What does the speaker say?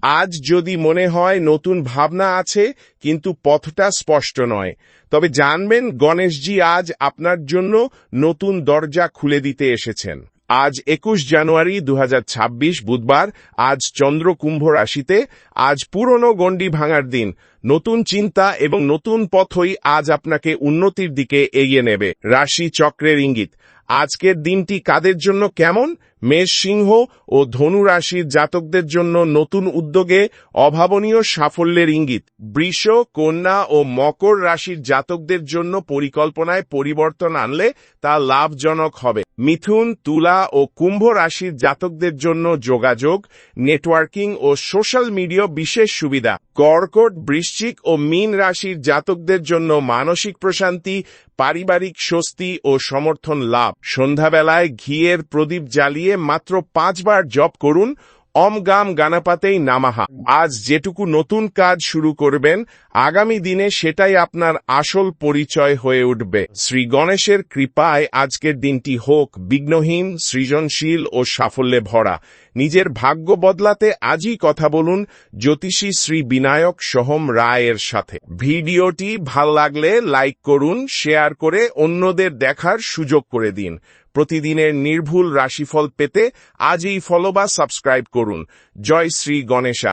আজ যদি মনে হয় নতুন ভাবনা আছে কিন্তু পথটা স্পষ্ট নয়, তবে জানবেন গণেশজি আজ আপনার জন্য নতুন দরজা খুলে দিতে এসেছেন। আজ 21 জানুয়ারি 2026 বুধবার। আজ চন্দ্র কুম্ভ রাশিতে। আজ পুরনো গণ্ডি ভাঙার দিন। নতুন চিন্তা এবং নতুন পথই আজ আপনাকে উন্নতির দিকে এগিয়ে নেবে। রাশি চক্রের ইঙ্গিত। আজকের দিনটি কাদের জন্য কেমন? মেষ, সিংহ ও ধনু রাশির জাতকদের জন্য নতুন উদ্যোগে অভাবনীয় সাফল্যের ইঙ্গিত। বৃষ, কন্যা ও মকর রাশির জাতকদের জন্য পরিকল্পনায় পরিবর্তন আনলে তা লাভজনক হবে। মিথুন, তুলা ও কুম্ভ রাশির জাতকদের জন্য যোগাযোগ, নেটওয়ার্কিং ও সোশ্যাল মিডিয়া বিশেষ সুবিধা। কর্কট, বৃশ্চিক ও মীন রাশির জাতকদের জন্য মানসিক প্রশান্তি, পারিবারিক স্বস্তি ও সমর্থন লাভ। সন্ধ্যাবেলায় ঘিয়ের প্রদীপ জ্বালিয়ে মাত্র 5 বার জপ করুন ওম গাম গানাপাতেই নামাহা। আজ যেটুকু নতুন কাজ শুরু করবেন, আগামী দিনে সেটাই আপনার আসল পরিচয় হয়ে উঠবে। শ্রী গণেশের কৃপায় আজকের দিনটি হোক বিঘ্নহীন, সৃজনশীল ও সাফল্যে ভরা। নিজের ভাগ্য বদলাতে আজই কথা বলুন জ্যোতিষী শ্রী বিনায়ক সোহম রায়ের সাথে। ভিডিওটি ভাল লাগলে লাইক করুন, শেয়ার করে অন্যদের দেখার সুযোগ করে দিন। প্রতিদিনের নির্ভুল রাশিফল পেতে আজই ফলো বা সাবস্ক্রাইব করুন। জয় শ্রী গণেশা।